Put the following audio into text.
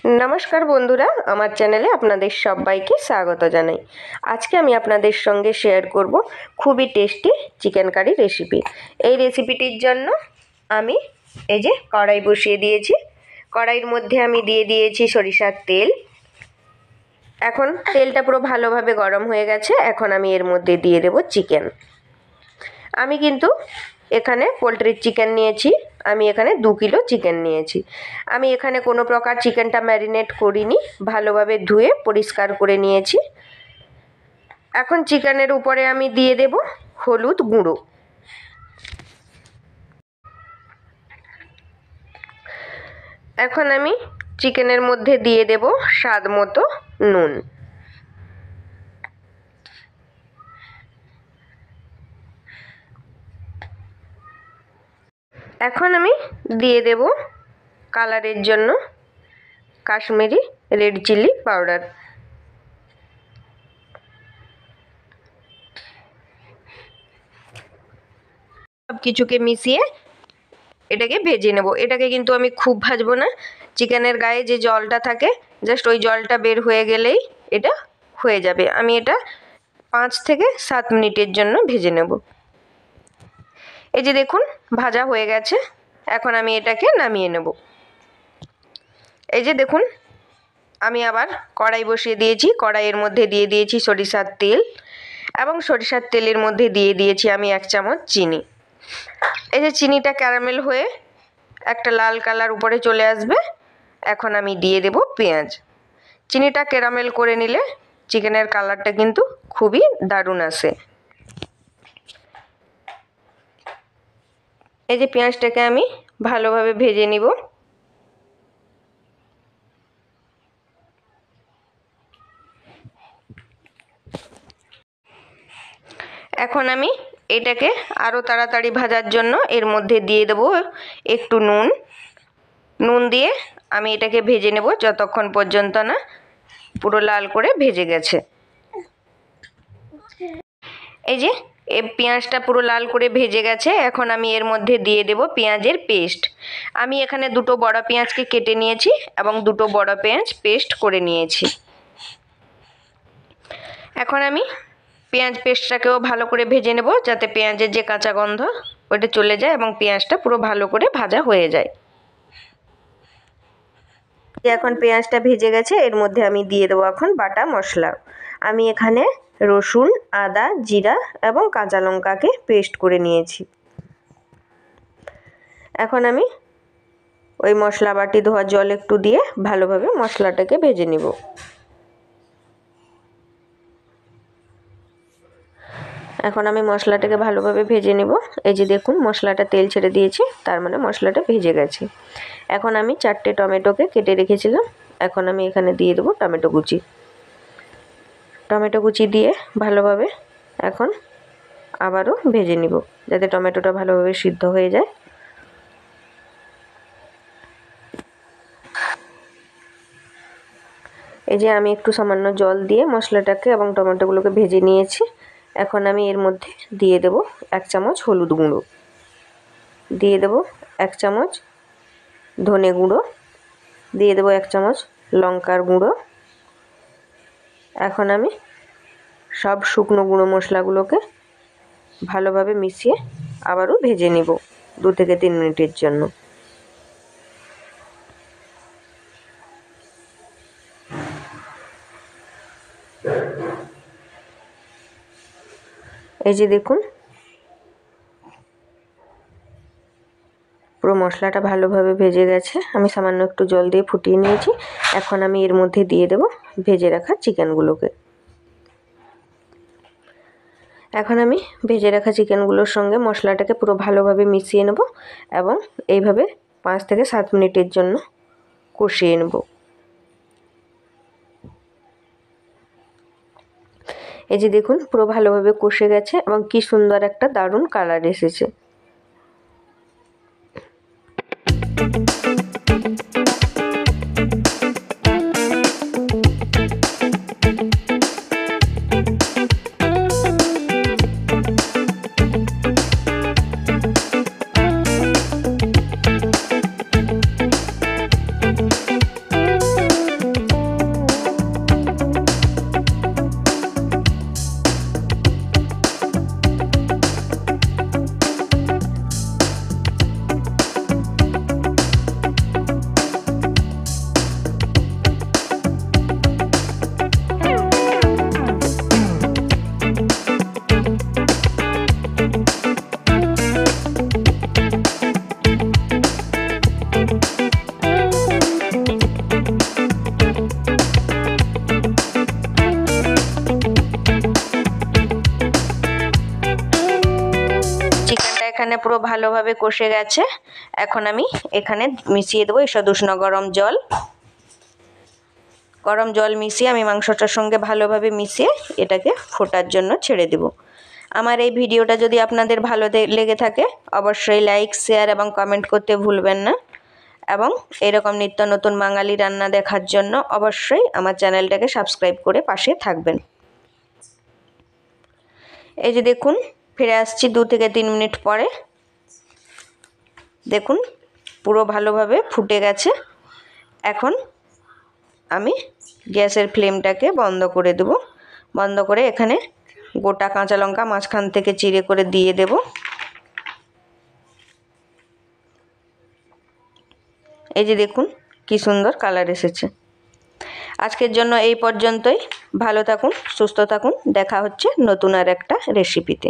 नमस्कार बंधुरा आमार चैनेले आपनादेर सबाइके स्वागत जानाई। आज के आमी आपनादेर संगे शेयर करब खूबई टेस्टी चिकेन कारी रेसिपि। এই রেসিপিটির জন্য আমি এই যে কড়াই বসিয়ে দিয়েছি। কড়াইয়ের মধ্যে আমি দিয়ে দিয়েছি সরিষার তেল। এখন তেলটা পুরো ভালোভাবে গরম হয়ে গেছে। এখন আমি এর মধ্যে দিয়ে দেব চিকেন। আমি কিন্তু এখানে পোলট্রির চিকেন নিয়েছি। আমি এখানে 2 কিলো চিকেন নিয়েছি। আমি এখানে কোনো প্রকার চিকেনটা ম্যারিনেট করিনি, ভালোভাবে ধুয়ে পরিষ্কার করে নিয়েছি। এখন চিকেনের উপরে আমি দিয়ে দেব হলুদ গুঁড়ো। এখন আমি চিকেনের মধ্যে দিয়ে দেব স্বাদ মতো নুন। এখন আমি দিয়ে দেব কালারের জন্য কাশ্মীরি রেড চিলি পাউডার। সব কিছুকে মিশিয়ে এটাকে ভেজে নেব। এটাকে কিন্তু আমি খুব ভাজবো না। চিকেনের গায়ে যে জলটা থাকে জাস্ট ওই জলটা বের হয়ে গেলেই এটা হয়ে যাবে। আমি এটা 5 থেকে 7 মিনিটের জন্য ভেজে নেব। এই যে দেখুন ভাজা হয়ে গেছে। এখন আমি এটাকে নামিয়ে নেব। এই যে দেখুন আমি আবার কড়াই বসিয়ে দিয়েছি। কড়াইয়ের মধ্যে দিয়ে দিয়েছি সরিষার তেল এবং সরিষার তেলের মধ্যে দিয়ে দিয়েছি আমি 1 চামচ চিনি। এই যে চিনিটা ক্যারামেল হয়ে একটা লাল কালার উপরে চলে আসবে। এখন আমি দিয়ে দেব পেঁয়াজ। চিনিটা ক্যারামেল করে নিলে চিকেনের কালারটা কিন্তু খুবই দারুণ আসে। এই যে পেঁয়াজটাকে আমি ভালোভাবে ভেজে নিব। এখন আমি এটাকে আরও তাড়াতাড়ি ভাজার জন্য এর মধ্যে দিয়ে দেব একটু নুন দিয়ে আমি এটাকে ভেজে নেব যতক্ষণ পর্যন্ত না পুরো লাল করে ভেজে গেছে। এই যে পেঁয়াজটা পুরো লাল করে ভেজে গেছে। এখন আমি এর মধ্যে দিয়ে দেব পেঁয়াজের পেস্ট। আমি এখানে 2টো বড় পেঁয়াজকে কেটে নিয়েছি এবং 2টো বড় পেঁয়াজ পেস্ট করে নিয়েছি। এখন আমি পেঁয়াজ পেস্টটাকেও ভালো করে ভেজে নেব যাতে পেঁয়াজের যে কাঁচা গন্ধ ওটা চলে যায় এবং পেঁয়াজটা পুরো ভালো করে ভাজা হয়ে যায়। এখন পেঁয়াজটা ভেজে গেছে। এর মধ্যে আমি দিয়ে দেবো এখন বাটা মশলা। আমি এখানে রসুন, আদা, জিরা এবং কাঁচা লঙ্কাকে পেস্ট করে নিয়েছি। এখন আমি ওই মশলা বাটি ধোয়া জল একটু দিয়ে ভালোভাবে মশলাটাকে ভেজে নিব। এখন আমি মশলাটাকে ভালোভাবে ভেজে নেব। এই যে দেখুন মশলাটা তেল ছেড়ে দিয়েছে, তার মানে মশলাটা ভেজে গেছে। এখন আমি 4টে টমেটোকে কেটে রেখেছিলাম। এখন আমি এখানে দিয়ে দেবো টমেটো কুচি। টমেটো কুচি দিয়ে ভালোভাবে এখন আবারও ভেজে নিব যাতে টমেটোটা ভালোভাবে সিদ্ধ হয়ে যায়। এই যে আমি একটু সামান্য জল দিয়ে মশলাটাকে এবং টমেটোগুলোকে ভেজে নিয়েছি। এখন আমি এর মধ্যে দিয়ে দেব 1 চামচ হলুদ গুঁড়ো, দিয়ে দেব 1 চামচ ধনে গুঁড়ো, দিয়ে দেব 1 চামচ লঙ্কার গুঁড়ো। এখন আমি সব শুকনো গুঁড়ো মশলাগুলোকে ভালোভাবে মিশিয়ে আবারও ভেজে নেব 2 থেকে 3 মিনিটের জন্য। এই যে দেখুন পুরো মশলাটা ভালোভাবে ভেজে গেছে। আমি সামান্য একটু জল দিয়ে ফুটিয়ে নিয়েছি। এখন আমি এর মধ্যে দিয়ে দেব ভেজে রাখা চিকেনগুলোকে। এখন আমি ভেজে রাখা চিকেনগুলোর সঙ্গে মশলাটাকে পুরো ভালোভাবে মিশিয়ে নেব এবং এইভাবে 5 থেকে 7 মিনিটের জন্য কষিয়ে নেব। এই যে দেখুন পুরো ভালোভাবে কষে গেছে এবং কি সুন্দর একটা দারুণ কালার এসেছে। পুরো ভালোভাবে কষে গেছে। এখন আমি এখানে মিশিয়ে দেবো ঈষৎ উষ্ণ গরম জল। গরম জল মিশিয়ে আমি মাংসটার সঙ্গে ভালোভাবে মিশিয়ে এটাকে ফোটার জন্য ছেড়ে দেব। আমার এই ভিডিওটা যদি আপনাদের ভালো লেগে থাকে অবশ্যই লাইক, শেয়ার এবং কমেন্ট করতে ভুলবেন না। এবং এরকম নিত্য নতুন বাঙালি রান্না দেখার জন্য অবশ্যই আমার চ্যানেলটাকে সাবস্ক্রাইব করে পাশে থাকবেন। এই যে দেখুন ফিরে আসছি 2 থেকে 3 মিনিট পরে। দেখুন পুরো ভালোভাবে ফুটে গেছে। এখন আমি গ্যাসের ফ্লেমটাকে বন্ধ করে দেব। বন্ধ করে এখানে গোটা কাঁচা লঙ্কা মাঝখান থেকে চিড়ে করে দিয়ে দেব। এই যে দেখুন কি সুন্দর কালার এসেছে। আজকের জন্য এই পর্যন্তই। ভালো থাকুন, সুস্থ থাকুন। দেখা হচ্ছে নতুন আর একটা রেসিপিতে।